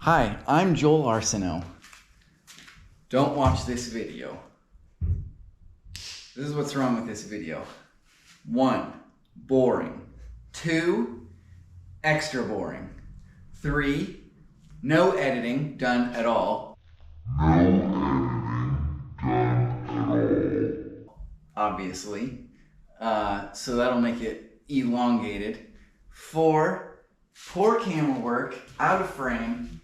Hi, I'm Joel Arsenault. Don't watch this video. This is what's wrong with this video. 1, boring. 2, extra boring. 3, no editing done at all. Obviously. So that'll make it elongated. 4, poor camera work, out of frame.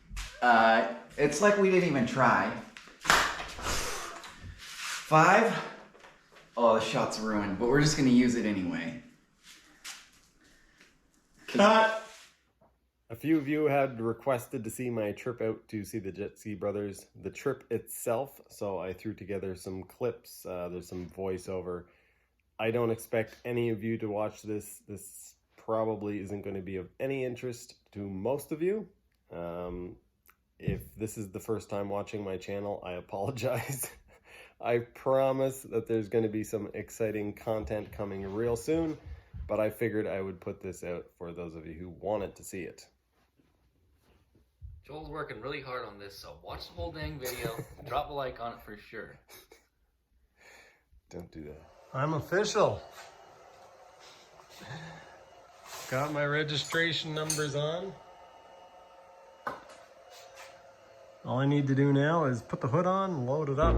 It's like we didn't even try. 5, oh, the shot's ruined, but we're just gonna use it anyway. Cut! A few of you had requested to see my trip out to see the Jetski brothers, the trip itself, so I threw together some clips, there's some voiceover. I don't expect any of you to watch this. This probably isn't going to be of any interest to most of you. If this is the first time watching my channel, I apologize. I promise that there's going to be some exciting content coming real soon, but I figured I would put this out for those of you who wanted to see it. Joel's working really hard on this, so watch the whole dang video. Drop a like on it for sure. Don't do that. I'm official. Got my registration numbers on. All I need to do now is put the hood on, load it up.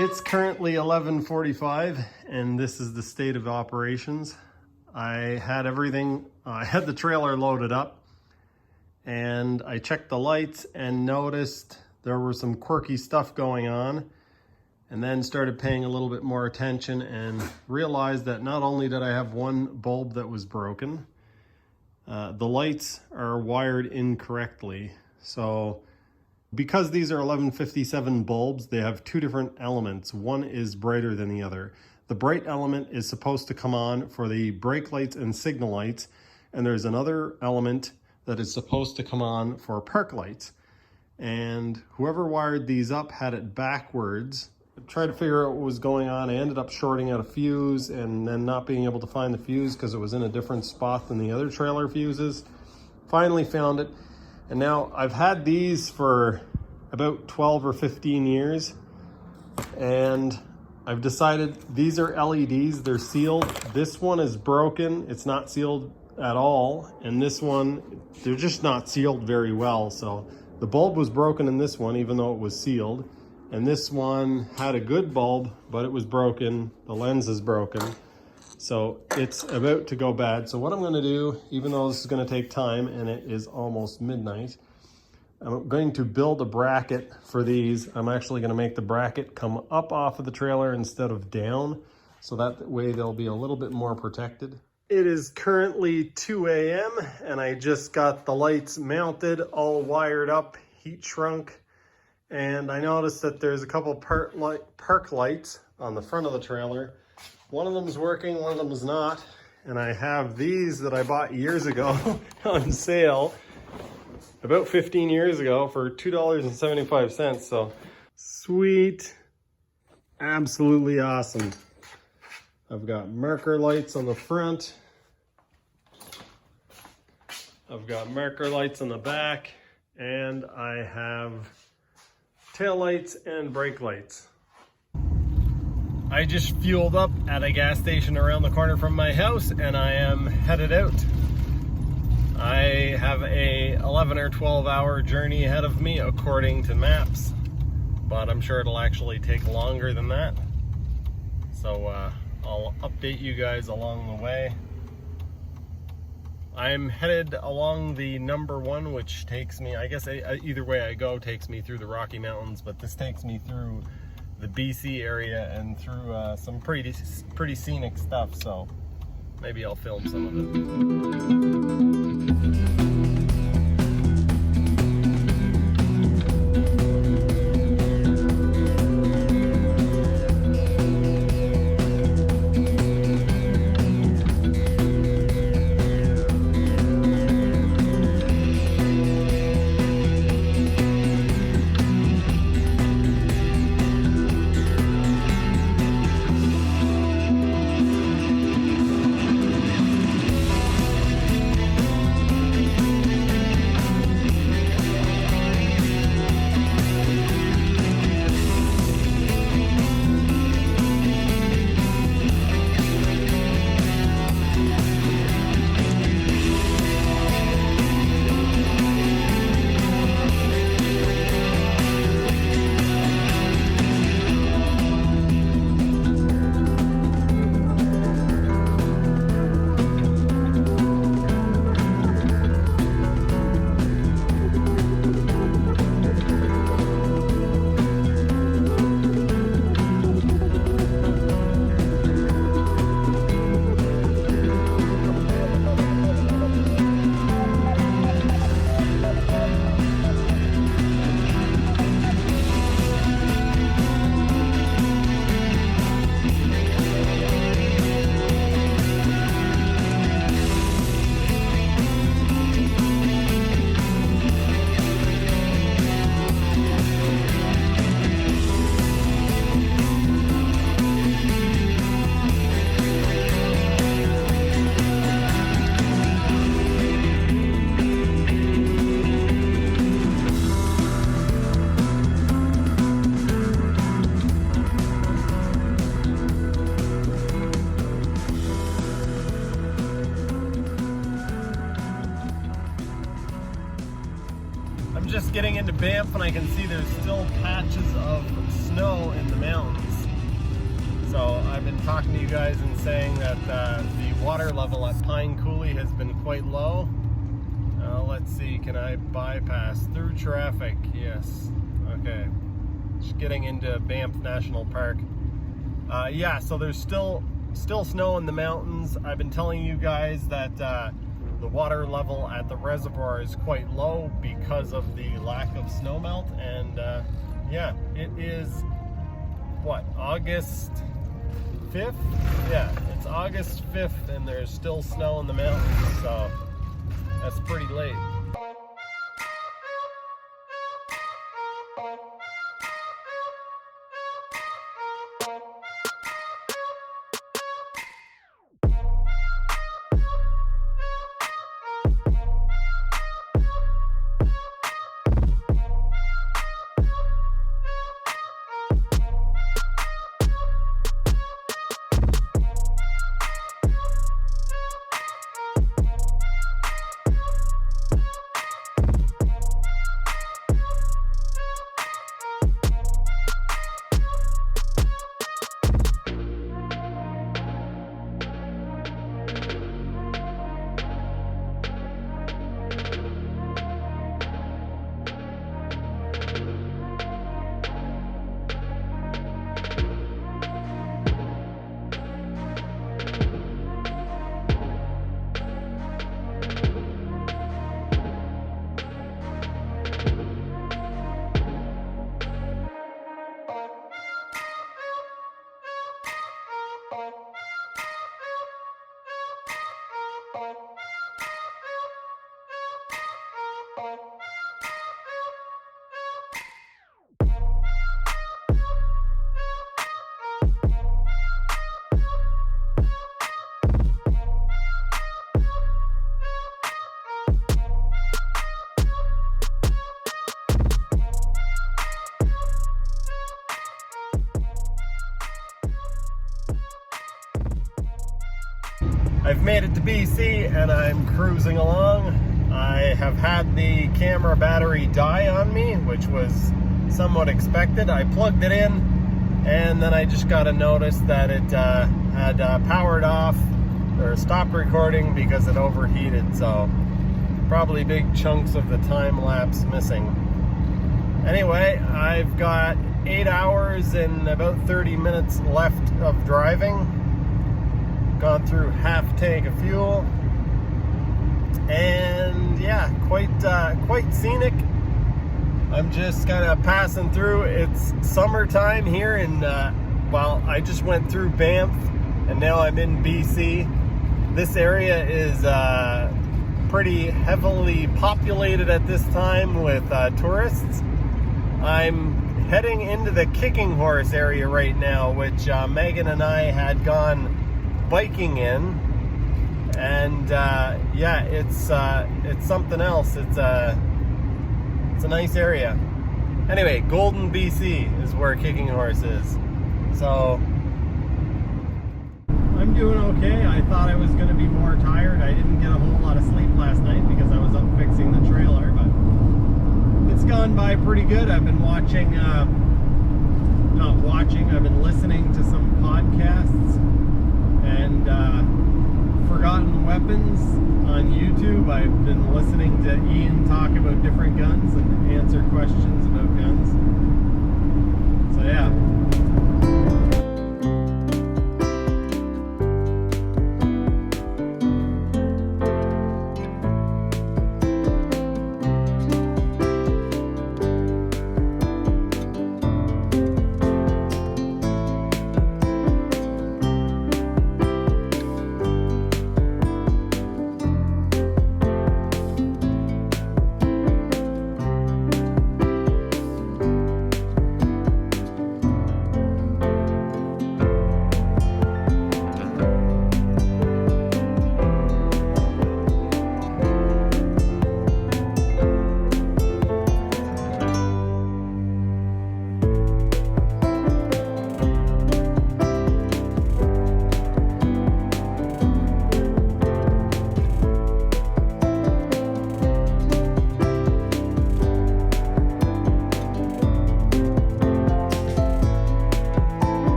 It's currently 11:45 and this is the state of operations. I had everything, I had the trailer loaded up and I checked the lights and noticed there was some quirky stuff going on, and then started paying a little bit more attention and realized that not only did I have one bulb that was broken, the lights are wired incorrectly. So because these are 1157 bulbs, they have two different elements. One is brighter than the other. The bright element is supposed to come on for the brake lights and signal lights, and there's another element that is supposed to come on for park lights. And whoever wired these up had it backwards. I tried to figure out what was going on. I ended up shorting out a fuse and then not being able to find the fuse because it was in a different spot than the other trailer fuses. Finally found it. And now I've had these for about 12 or 15 years, and I've decided these are LEDs, they're sealed. This one is broken, it's not sealed at all, and this one, they're just not sealed very well. So the bulb was broken in this one, even though it was sealed, and this one had a good bulb, but it was broken, the lens is broken. So it's about to go bad. So what I'm gonna do, even though this is gonna take time and it is almost midnight, I'm going to build a bracket for these. I'm actually gonna make the bracket come up off of the trailer instead of down, so that way they'll be a little bit more protected. It is currently 2 a.m. and I just got the lights mounted, all wired up, heat shrunk, and I noticed that there's a couple park lights on the front of the trailer. One of them is working, one of them is not. And I have these that I bought years ago on sale, about 15 years ago, for $2.75. So sweet, absolutely awesome. I've got marker lights on the front. I've got marker lights on the back, and I have tail lights and brake lights. I just fueled up at a gas station around the corner from my house and I am headed out. I have a 11 or 12 hour journey ahead of me according to maps, but I'm sure it'll actually take longer than that. So I'll update you guys along the way. I'm headed along the number 1, which takes me, I guess either way I go takes me through the Rocky Mountains, but this takes me through the BC area and through some pretty scenic stuff, so maybe I'll film some of it. into Banff and I can see there's still patches of snow in the mountains. So I've been talking to you guys and saying that the water level at Pine Coulee has been quite low. Let's see, can I bypass through traffic? Yes. Okay. Just getting into Banff National Park. Yeah, so there's still snow in the mountains. I've been telling you guys that the water level at the reservoir is quite low because of the lack of snowmelt. And yeah, it is, what, August 5th? Yeah, it's August 5th and there's still snow in the mountains, so that's pretty late. I've made it to BC and I'm cruising along. I have had the camera battery die on me, which was somewhat expected. I plugged it in and then I just got a notice that it had powered off or stopped recording because it overheated. So probably big chunks of the time lapse missing. Anyway, I've got 8 hours and about 30 minutes left of driving. Gone through half tank of fuel, and yeah, quite scenic. I'm just kind of passing through. It's summertime here, and well, I just went through Banff, and now I'm in BC. This area is pretty heavily populated at this time with tourists. I'm heading into the Kicking Horse area right now, which Megan and I had gone biking in, and yeah, it's something else. It's a nice area. Anyway, Golden, BC is where Kicking Horse is. So I'm doing okay. I thought I was going to be more tired. I didn't get a whole lot of sleep last night because I was up fixing the trailer, but it's gone by pretty good. I've been watching, not watching, I've been listening to some podcasts. And Forgotten Weapons on YouTube. I've been listening to Ian talk about different guns and answer questions about guns. So yeah.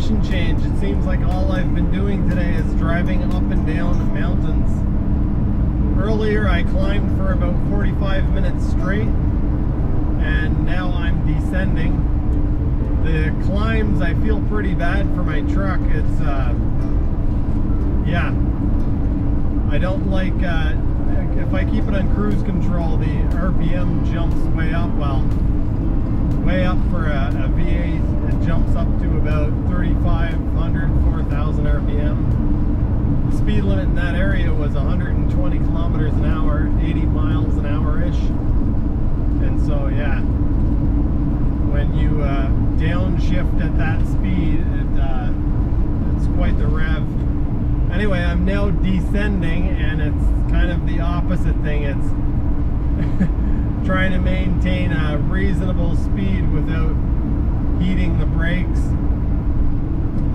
elevation change. It seems like all I've been doing today is driving up and down mountains. Earlier I climbed for about 45 minutes straight, and now I'm descending. The climbs, I feel pretty bad for my truck. It's, yeah, I don't like, if I keep it on cruise control, the RPM jumps way up. Well, way up for a V8, it jumps up to about 3,500, 4,000 RPM. The speed limit in that area was 120 kilometers an hour, 80 miles an hour-ish. And so, yeah, when you downshift at that speed, it's quite the rev. Anyway, I'm now descending, and it's kind of the opposite thing. It's trying to maintain a reasonable speed without heating the brakes.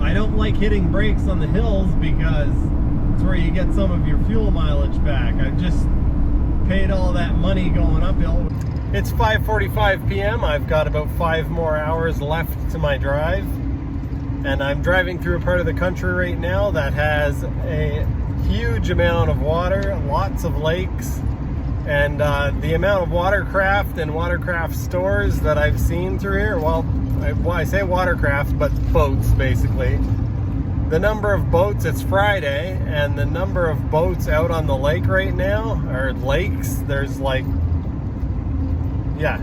I don't like hitting brakes on the hills because it's where you get some of your fuel mileage back. I just paid all that money going uphill. It's 5:45 p.m. I've got about 5 more hours left to my drive, and I'm driving through a part of the country right now that has a huge amount of water, lots of lakes, and the amount of watercraft and watercraft stores that I've seen through here, well, I say watercraft, but boats basically. The number of boats, it's Friday, and the number of boats out on the lake right now, or lakes, there's like, yeah,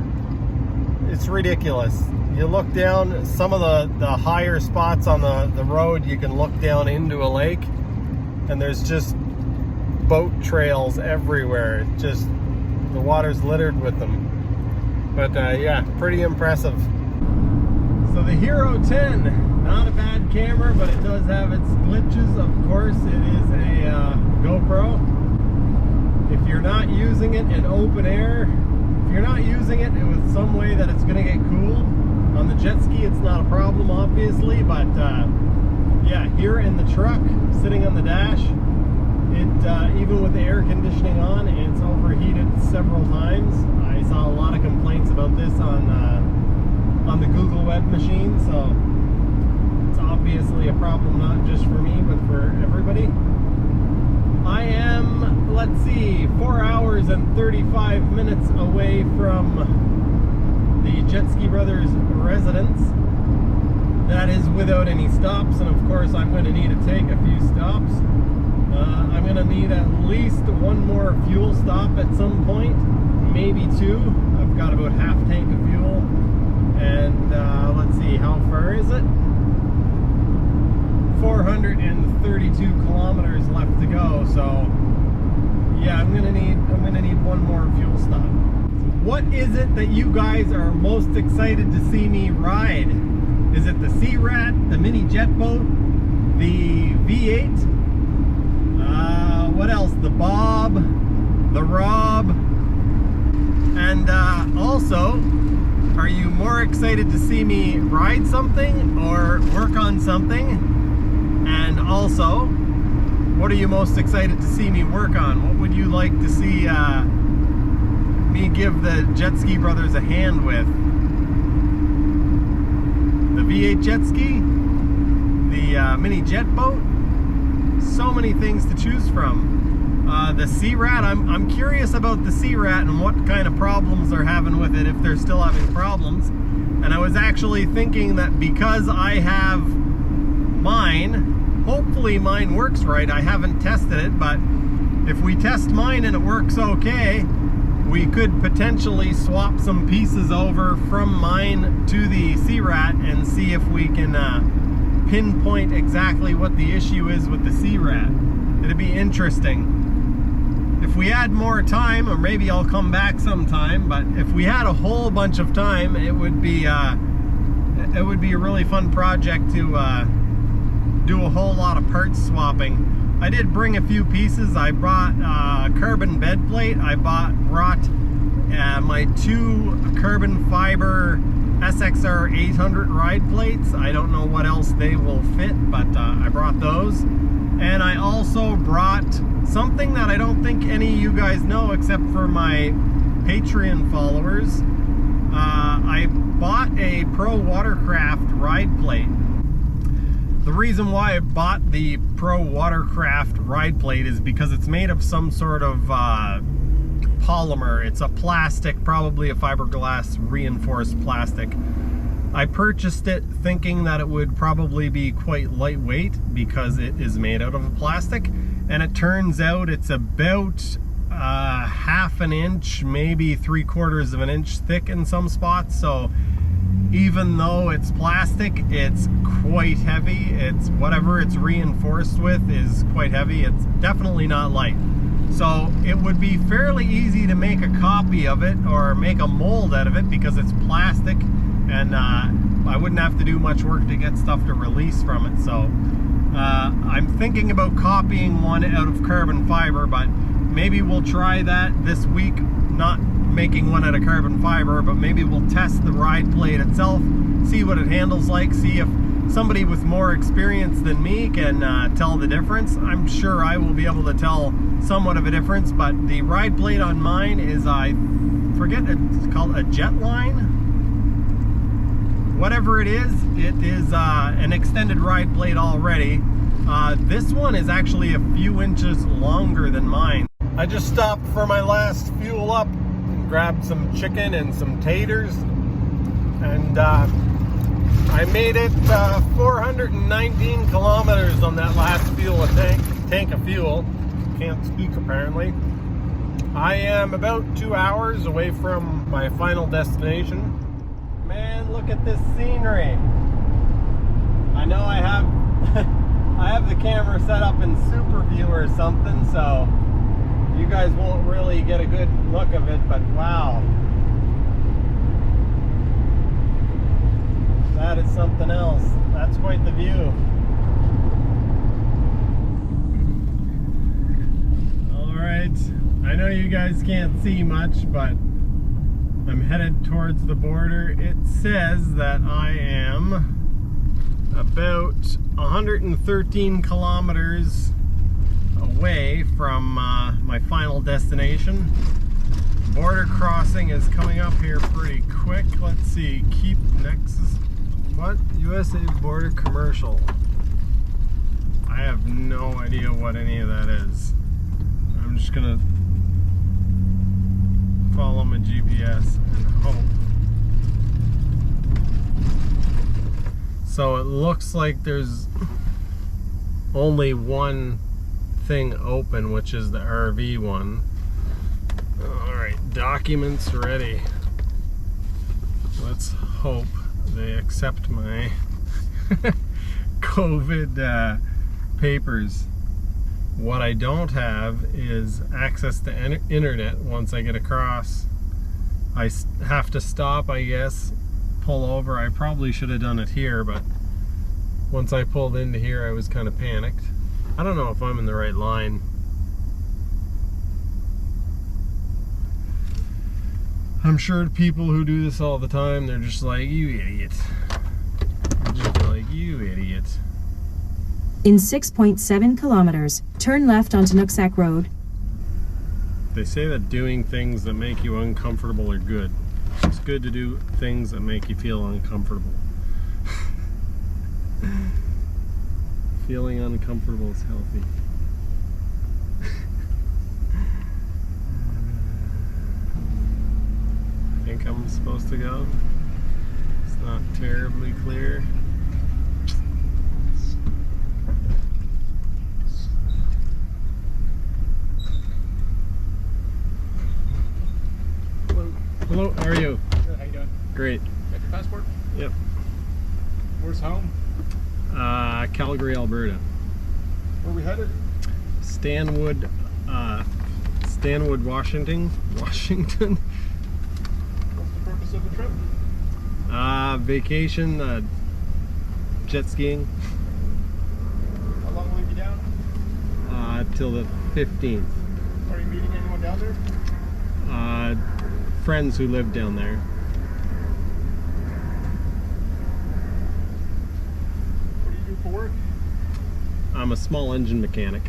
it's ridiculous. You look down, some of the higher spots on the road, you can look down into a lake, and there's just boat trails everywhere. It just, the water's littered with them. But yeah, pretty impressive. So the Hero 10, not a bad camera, but it does have its glitches. Of course, it is a GoPro. If you're not using it in open air, if you're not using it with some way that it's gonna get cool, on the Jetski it's not a problem obviously, but yeah, here in the truck, sitting on the dash, it even with the air conditioning on, it's overheated several times. I saw a lot of complaints about this on the Google web machine, so it's obviously a problem not just for me, but for everybody. I am, let's see, 4 hours and 35 minutes away from the Jetski Brothers residence. That is without any stops, and of course I'm going to need to take a few stops. I'm going to need at least one more fuel stop at some point, maybe 2. I've got about half tank of fuel, and let's see, how far is it? 432 kilometers left to go, so yeah, I'm gonna need one more fuel stop. What is it that you guys are most excited to see me ride? Is it the Sea-Rat, the mini jet boat, the V8? What else? The Bob, the Rob, and also, are you more excited to see me ride something or work on something? And also, what are you most excited to see me work on? What would you like to see me give the Jetski Brothers a hand with? The V8 jet ski? The mini jet boat? So many things to choose from. The Sea-Rat, I'm curious about the Sea-Rat and what kind of problems they're having with it, if they're still having problems. And I was actually thinking that because I have mine, hopefully mine works right. I haven't tested it, but if we test mine and it works okay, we could potentially swap some pieces over from mine to the Sea-Rat and see if we can pinpoint exactly what the issue is with the Sea-Rat. It'd be interesting. If we had more time, or maybe I'll come back sometime, but if we had a whole bunch of time, it would be a really fun project to do a whole lot of parts swapping. I did bring a few pieces. I brought a carbon bed plate. I brought my 2 carbon fiber SXR 800 ride plates. I don't know what else they will fit, but I brought those. And I also brought something that I don't think any of you guys know except for my Patreon followers. I bought a Pro Watercraft ride plate. The reason why I bought the Pro Watercraft ride plate is because it's made of some sort of polymer. It's a plastic, probably a fiberglass reinforced plastic. I purchased it thinking that it would probably be quite lightweight because it is made out of a plastic, and it turns out it's about half an inch, maybe 3/4 of an inch thick in some spots. So even though it's plastic, it's quite heavy. It's whatever it's reinforced with is quite heavy. It's definitely not light. So it would be fairly easy to make a copy of it or make a mold out of it because it's plastic, and I wouldn't have to do much work to get stuff to release from it. So I'm thinking about copying one out of carbon fiber, but maybe we'll try that this week. Not making one out of carbon fiber, but maybe we'll test the ride plate itself, see what it handles like, see if somebody with more experience than me can tell the difference. I'm sure I will be able to tell somewhat of a difference, but the ride plate on mine is, I forget, it's called a Jetline. Whatever it is an extended ride plate already. This one is actually a few inches longer than mine. I just stopped for my last fuel up and grabbed some chicken and some taters, and I made it 419 kilometers on that last tank of fuel. Can't speak apparently. I am about 2 hours away from my final destination. Man, look at this scenery. I know I have I have the camera set up in super view or something, so you guys won't really get a good look of it, but wow. That is something else. That's quite the view. Alright, I know you guys can't see much, but I'm headed towards the border. It says that I am about 113 kilometers away from my final destination. Border crossing is coming up here pretty quick. Let's see, keep next. What? USA Border Commercial. I have no idea what any of that is. I'm just gonna follow my GPS and hope. So it looks like there's only one thing open, which is the RV one. Alright, documents ready. Let's hope they accept my COVID papers. What I don't have is access to internet once I get across. I have to stop, I guess, pull over. I probably should have done it here, but once I pulled into here I was kind of panicked. I don't know if I'm in the right line. I'm sure people who do this all the time, they're just like, you idiot. They're just like, you idiot. In 6.7 kilometers, turn left onto Nooksack Road. They say that doing things that make you uncomfortable are good. It's good to do things that make you feel uncomfortable. Feeling uncomfortable is healthy. I think I'm supposed to go. It's not terribly clear. Hello, how are you? Good, how you doing? Great. Got your passport? Yep. Where's home? Calgary, Alberta. Where we headed? Stanwood, Washington. Washington. What's the purpose of the trip? Vacation, jet skiing. How long will you be down? Till the 15th. Are you meeting anyone down there? Friends who live down there. What do you do for work? I'm a small engine mechanic.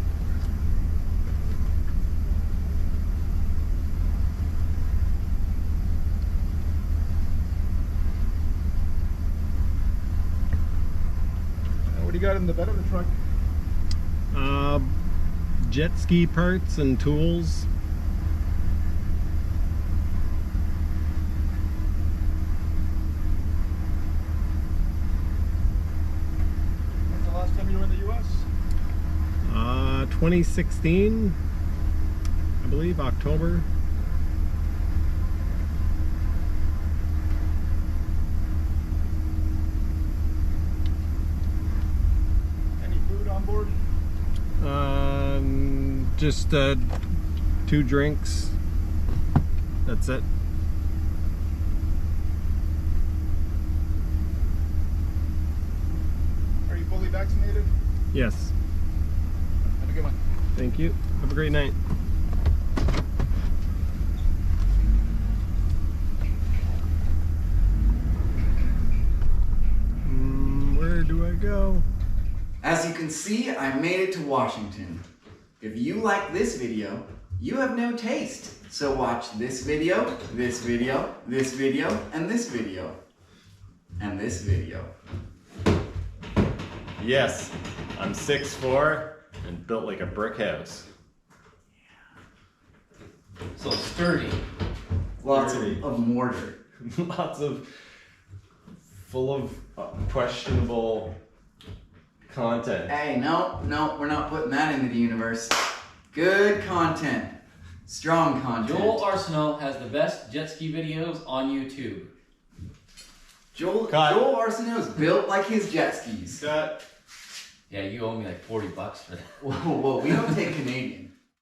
What are you got in the bed of the truck? Jet ski parts and tools. When's the last time you were in the U.S.? 2016, I believe, October. Any food on board? Just 2 drinks. That's it. Are you fully vaccinated? Yes. Have a good one. Thank you. Have a great night. Where do I go? As you can see, I made it to Washington. If you like this video, you have no taste. So watch this video, this video, this video, and this video. And this video. Yes, I'm 6'4" and built like a brick house. So sturdy. Lots Dirty. of mortar. Lots of full of questionable content. Hey, no, we're not putting that into the universe. Good content. Strong content. Joel Arsenault has the best jet ski videos on YouTube. Joel Cut. Arsenault is built like his jet skis. Got Yeah, you owe me like $40 for that. Whoa, we don't take Canadian.